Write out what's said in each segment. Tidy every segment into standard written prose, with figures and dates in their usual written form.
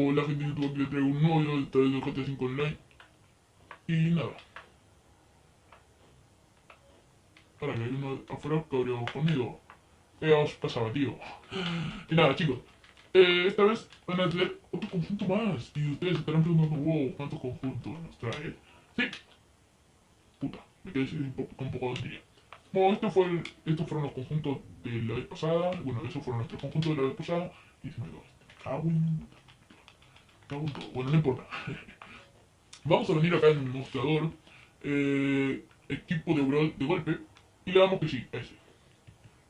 Hola gente de YouTube, aquí les traigo un nuevo video de GTA 5 Online. Y nada, para que hay uno afuera que abrió conmigo. ¿Qué os pasaba, tío? Y nada, chicos, esta vez van a tener otro conjunto más. Y ustedes se estarán preguntando, wow, ¿cuántos conjuntos nos trae? Sí, puta, me quedé con un poco de tontería. Bueno, estos fueron los conjuntos de la vez pasada. Bueno, esos fueron nuestros conjuntos de la vez pasada. Y se me dio, cago en todo. Bueno, no importa. Vamos a venir acá en el mostrador, equipo de brawl de golpe, y le damos que sí, a ese.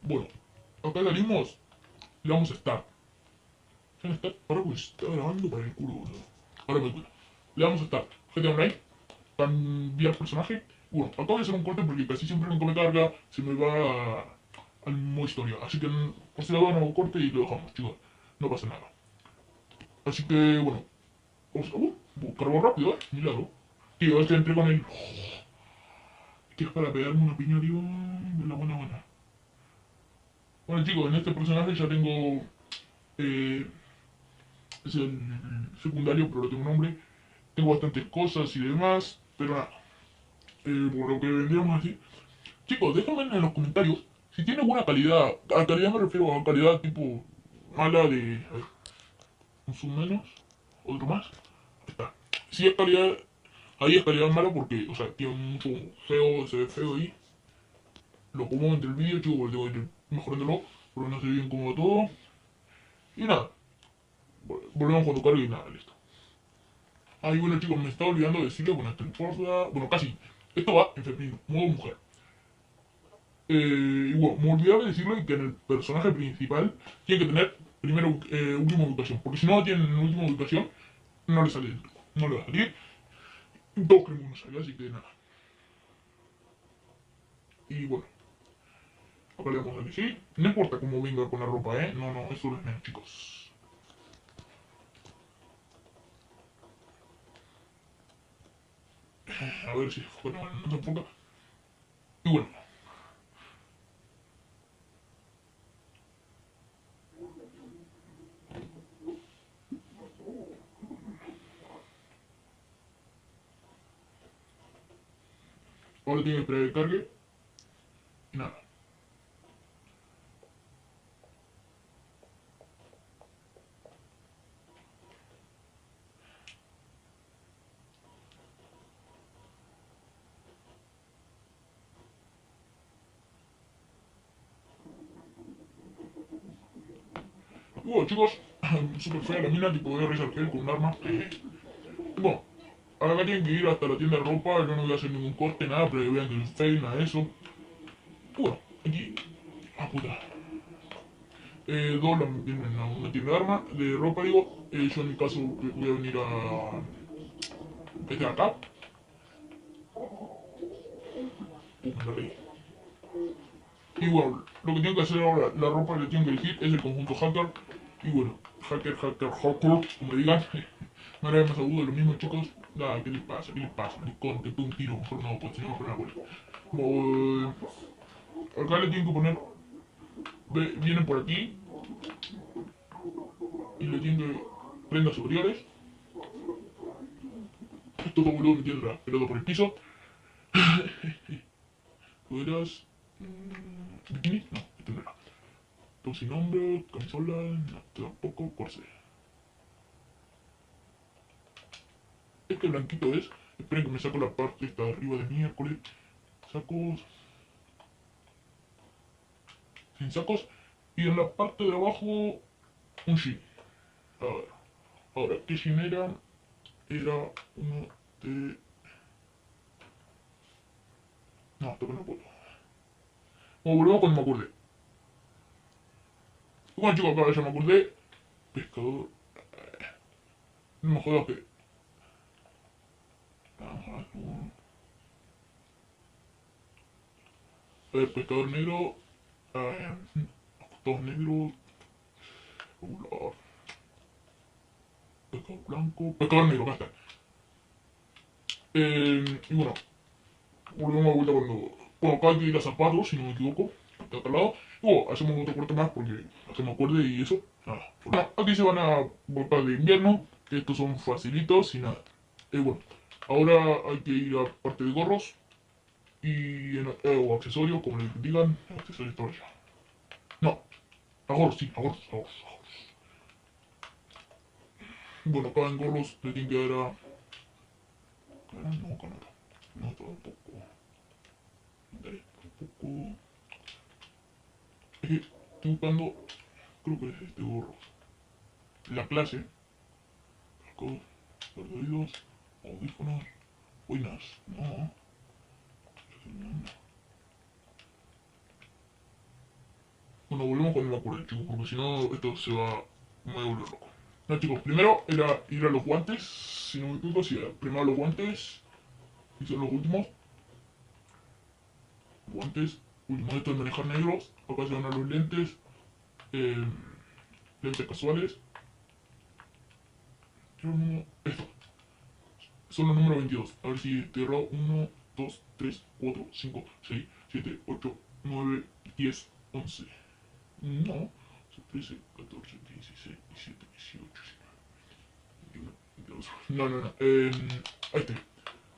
Bueno, acá salimos, le damos a Start. Ahora pues está grabando para el culo, boludo. Ahora me cuida. Le damos a Start. GTA Online, cambiar personaje. Bueno, acá voy a hacer un corte porque casi siempre nunca me carga, se me va al modo historia. Así que por si la van a corte y lo dejamos, chicos. No pasa nada. Así que bueno, vamos a cargo rápido, milagro. Tío, entré con el... que es para pegarme una piña, tío, de la buena. Bueno, chicos, en este personaje ya tengo... es el secundario, pero no tengo nombre. Tengo bastantes cosas y demás, pero nada. Por lo que vendríamos así. Chicos, déjenme en los comentarios si tiene buena calidad. A calidad me refiero a calidad tipo mala de... a ver, un zoom menos, otro más. Ahí está. Si es calidad... Ahí es calidad mala porque, o sea, tiene mucho feo, se ve feo ahí. Lo pongo entre el vídeo, chicos, tengo que ir mejorándolo, porque no se ve bien cómodo todo. Y nada, volvemos cuando cargue y nada, listo. Ah, y bueno chicos, me estaba olvidando de decirle, bueno, esto no importa, bueno, casi. Esto va en femenino, modo mujer. Y bueno, me olvidaba de decirle que en el personaje principal tiene que tener primero última ubicación, porque si no tiene última ubicación, no le sale el truco, no le va a salir. Todos queremos que no salga, así que nada. Y bueno, acá le vamos a decir, no importa cómo venga con la ropa, no, eso no es menos, chicos. A ver si fuera, no se enfoca. Y bueno. Ahora tiene que esperar que cargue. Y nada. Y bueno chicos, super fea la mina, tipo voy a resaltar con un arma. Bueno, ahora tienen que ir hasta la tienda de ropa, yo no voy a hacer ningún corte, nada, pero vean que el fail, nada de eso. Bueno, aquí... Ah, puta. Doblan tienen una tienda de arma, de ropa digo. Yo en mi caso voy a venir a... Este de acá. Me la reí. Y bueno, lo que tengo que hacer ahora, la ropa que tengo que elegir es el conjunto hacker. Y bueno, hacker, como digan. Me haré más agudo, lo mismo chicos. Nada, ¿qué les pasa? Maricón, te pego un tiro, mejor no, pues si no me pone la bola. Como, acá le tienen que poner, vienen por aquí. Y le tienen que prendas superiores. Esto como luego metiendo la pelota por el piso. Tú eras... ¿Bikini? No, esto no era. Tú sin nombre, camisola, no, tampoco, corsé. Este blanquito es... Esperen que me saco la parte esta de arriba de miércoles. Sacos... Sin sacos. Y en la parte de abajo... Un jean. A ver. Ahora, ¿qué jean era? Era uno de... No, esto que no puedo. Bueno, volvemos cuando me acordé. Bueno chicos, acá ya me acordé. Pescador... No me jodas que... A ver, pescador negro... Todos negros... Regular... Pescador blanco... Pescador negro, acá está. Y bueno, volvemos a vuelta cuando... Bueno, acá hay que ir a zapatos, si no me equivoco. Está acá al lado. Y bueno, hacemos otro corte más porque no se me acuerde y eso. Nada. Bueno, aquí se van a volcar de invierno. que estos son facilitos y nada. Bueno, ahora hay que ir a parte de gorros o accesorios, como les digan. Accesorios por allá. No, a gorros, sí, a gorros, a gorros, a gorros. Bueno, acá en gorros le tienen que dar a... No, acá no, no, tampoco. Dale, tampoco. Es que estoy buscando, creo que es este gorro. La clase. Casco, oídos, audífonos, boinas. No. Bueno, volvemos con el acuerdo, chicos, porque si no esto se va... me voy a volver loco. No, chicos, primero era ir a los guantes, si no me equivoco, sí, primero los guantes, y son los últimos. Guantes, últimos estos de manejar negros, acá se van a los lentes, eh, lentes casuales. Esto, son los números 22, a ver si estoy errado, 1, 2, 3, 4, 5, 6, 7, 8, 9, 10, 11. No, 13, 14, 16, 17, 18, 19, 22. No, no, no. Ahí está.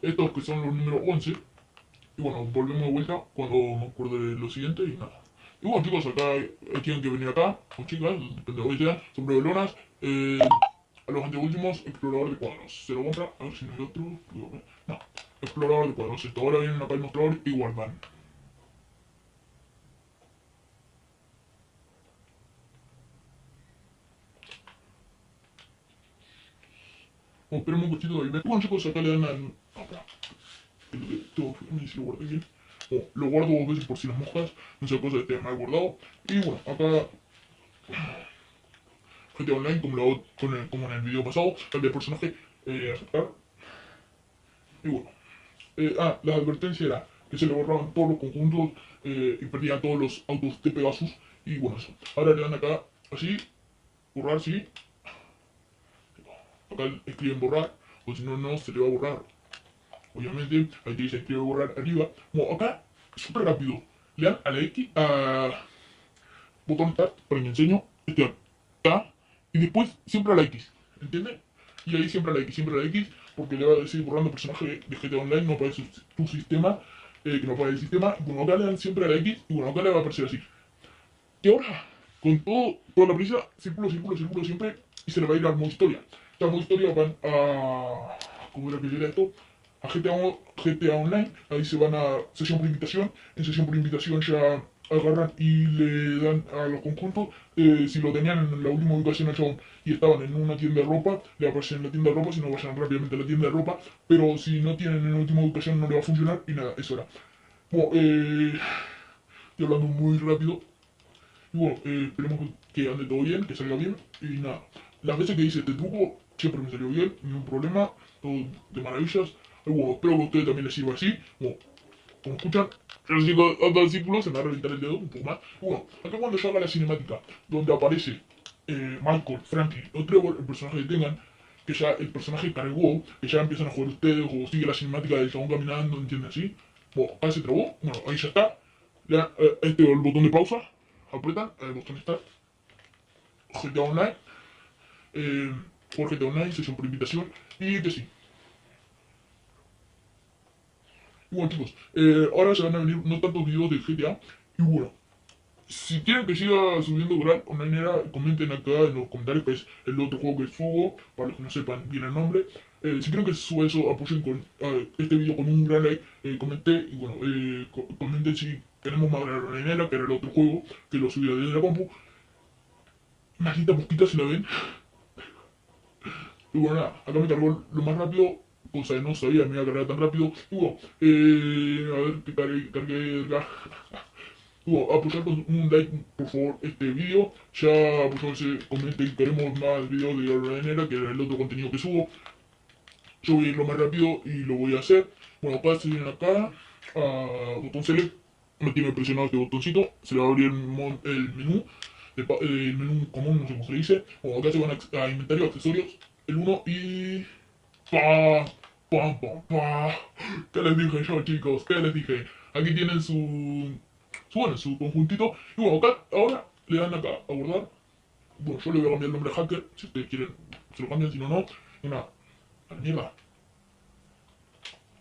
Estos que son los números 11. Y bueno, volvemos de vuelta cuando me acuerde de lo siguiente y nada. Y bueno, chicos, acá tienen que venir acá, o chicas, depende de lo que sea, sobre velonas. A los anteúltimos, explorador de cuadros. Se lo compra, a ver si no hay otro. No, explorador de cuadros. Esto ahora vienen acá el mostrador y guardan. Oh, esperemos un poquito de ahí. Bueno, chicos, acá le dan al... me si lo guardé bien. Lo guardo 2 veces por si las moscas, no sea cosa que esté mal guardado. Y bueno, acá GTA Online, como en el video pasado, cambia de personaje, aceptar. Y bueno, la advertencia era que se le borraban todos los conjuntos y perdían todos los autos de Pegasus. Y bueno, eso. Ahora le dan acá, así, borrar, sí. Acá escriben borrar, o si no, no se le va a borrar. Obviamente, ahí te dice escribe borrar arriba. Bueno, acá, súper rápido. Le dan a la X, a botón Tab, para que enseño. Tab, y después siempre a la X. ¿Entiendes? Y ahí siempre a la X, siempre a la X, porque le va a decir borrando personaje de GTA Online, no aparece tu sistema, que no aparece el sistema. Bueno, acá le dan siempre a la X, y bueno, acá le va a aparecer así. Y ahora, con toda la prisa, círculo, círculo, círculo siempre, y se le va a ir al modo historia. Ya al modo historia van a... ¿Cómo era que era esto? A GTA Online, ahí se van a sesión por invitación, en sesión por invitación ya agarran y le dan a los conjuntos, si lo tenían en la última ubicación al chabón y estaban en una tienda de ropa, le aparecen en la tienda de ropa, si no vayan rápidamente a la tienda de ropa, pero si no tienen en la última ubicación no le va a funcionar y nada, eso era. Bueno, estoy hablando muy rápido, y bueno, esperemos que ande todo bien, que salga bien, y nada. Las veces que hice este truco, siempre me salió bien, ningún problema, todo de maravillas. Y bueno, espero que a ustedes también les sirva así. Bueno, como escuchan, yo sigo dando el círculo, se me va a reventar el dedo un poco más. Y bueno, acá cuando yo haga la cinemática, donde aparece Michael, Frankie o Trevor, el personaje que tengan, que ya el personaje cargó, que ya empiezan a jugar ustedes, o sigue la cinemática del chabón caminando, ¿entienden así? Bueno, acá se trabó, bueno, ahí ya está. Le dan el botón de pausa, apretan, el botón está, GTA Online, por GTA Online, sesión por invitación, y que sí. Y bueno chicos, ahora se van a venir no tantos videos de GTA, y bueno, si quieren que siga subiendo Gran Online, comenten acá en los comentarios que es el otro juego que subo, para los que no sepan bien el nombre. Si quieren que suba eso, apoyen con este video con un gran like, comenten, y bueno, comenten si queremos más Gran Online, que era el otro juego, que lo subía desde la compu. Maldita mosquita, si la ven. Y bueno, nada, acá me cargó lo más rápido, cosa que no sabía, me iba a cargar tan rápido. Y bueno, a ver que cargué y bueno, apoyar con un like, por favor, este video. Ya, apoyarse, comenten, queremos más videos de Ordenera, que era el otro contenido que subo. Yo voy a ir lo más rápido y lo voy a hacer. Bueno, acá se viene acá, botón select, me tiene presionado este botoncito, se le va a abrir el menú. El menú común, no sé cómo se le dice. Bueno, acá se van a inventario, accesorios, el 1 y... ¡Pam! ¡Pam, pam, pam! ¿Qué les dije yo, chicos? ¿Qué les dije? Aquí tienen bueno, su conjuntito. Y bueno, acá, ahora le dan acá a guardar. Bueno, yo le voy a cambiar el nombre a hacker, si ustedes quieren se lo cambian, si no, no. Y nada, a la mierda.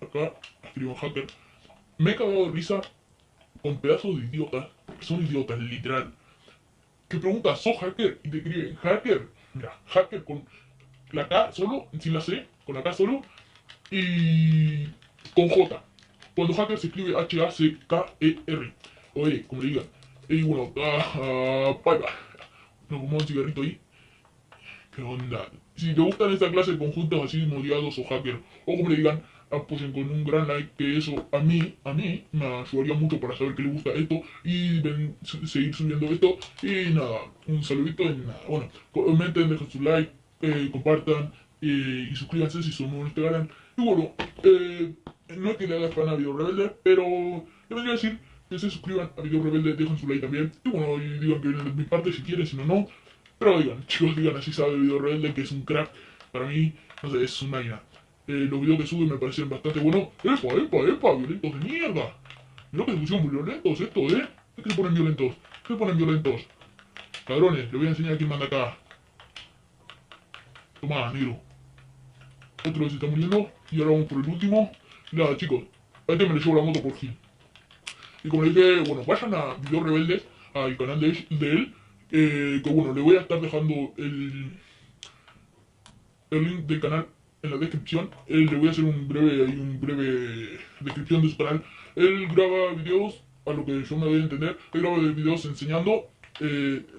Acá escribo hacker. Me he cagado de risa con pedazos de idiotas, que son idiotas, literal. Que pregunta, ¿sos hacker? Y te escribe, hacker. Mira, hacker con la K solo, sin la C, con la K solo. Y con J. Cuando hacker se escribe H-A-C-K-E-R. O E, como le digan. Y bueno, bye bye. Nos fumamos un cigarrito ahí. ¿Qué onda? Si te gustan esta clase de conjuntos así modiados o hacker, o como le digan, apoyen con un gran like, que eso a mí me ayudaría mucho para saber que le gusta esto y seguir subiendo esto. Y nada, un saludito y nada. Bueno, comenten, dejen su like, compartan y suscríbanse si son nuevos en este canal. Y bueno, no es que le haga fan a Video Rebelde, pero le vendría a decir que se suscriban a Video Rebelde, dejen su like también. Y bueno, y digan que vienen de mi parte si quieren, si no, no. Pero digan, chicos, digan, así sabe Video Rebelde que es un crack. Para mí, no sé, es una máquina. Los videos que sube me parecen bastante buenos. ¡Epa, violentos de mierda! Mirá que se pusieron muy violentos esto, ¿eh? ¿Qué se ponen violentos? ¿Qué se ponen violentos? Ladrones, les voy a enseñar quién manda acá. Tomá, negro. Otro que se está muriendo. Y ahora vamos por el último. Y nada, chicos, a este me le llevo la moto por Gil. Y como les dije, bueno, vayan a Video Rebeldes, al canal de él. Que bueno, le voy a estar dejando el link del canal en la descripción. Le voy a hacer un breve descripción de su canal. Él graba videos, a lo que yo me doy a entender, él graba videos enseñando,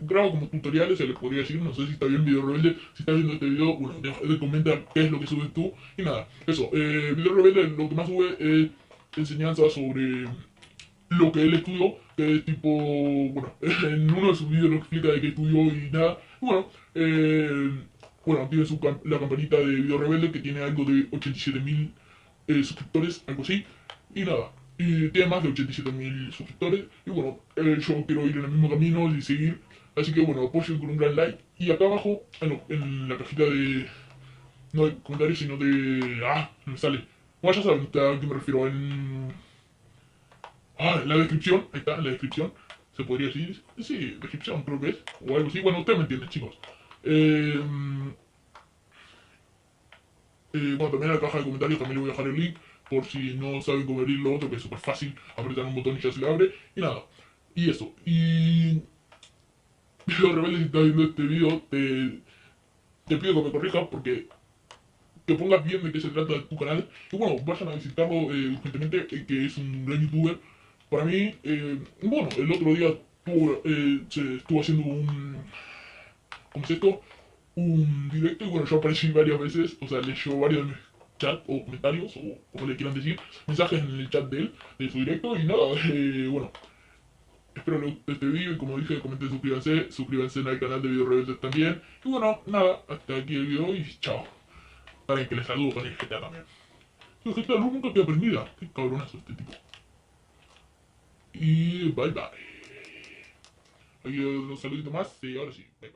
graba como tutoriales, se les podría decir, no sé si está bien Video Rebelde, si está viendo este video, bueno, comenta qué es lo que subes tú, y nada, eso, Video Rebelde lo que más sube es enseñanza sobre lo que él estudió, que es tipo, bueno, en uno de sus videos lo explica de qué estudió y nada, y bueno, bueno, tiene la campanita de Video Rebelde que tiene algo de 87.000 suscriptores, algo así. Y nada, y tiene más de 87.000 suscriptores. Y bueno, yo quiero ir en el mismo camino y seguir. Así que bueno, apoyen con un gran like. Y acá abajo, en la cajita de... No de comentarios, sino de... No me sale. Bueno, ya saben a qué me refiero. En la descripción, ahí está, en la descripción. Se podría decir, sí, descripción creo que es. O algo así. Bueno, ustedes me entienden, chicos. Bueno, también en la caja de comentarios también le voy a dejar el link por si no saben cómo abrir lo otro, que es súper fácil, apretar un botón y ya se le abre, y nada, y eso, y... Video Rebelde, si estás viendo este video, te pido que me corrijas porque que pongas bien de qué se trata tu canal, y bueno, vayan a visitarlo urgentemente, que es un gran youtuber. Para mí, bueno, el otro día se estuvo haciendo ¿cómo es esto? Un directo y bueno, yo aparecí varias veces, o sea, leyó varios de mis chats o comentarios o como le quieran decir, mensajes en el chat de él, de su directo y nada, bueno, espero les guste este video y como dije, comenten, suscríbanse al canal de Video Rebeldes también y bueno, nada, hasta aquí el video y chao. Para que les saludo con el GTA también. El GTA nunca queda prendida, qué cabronazo este tipo. Y bye bye. Aquí un saludito más y ahora sí, bye bye.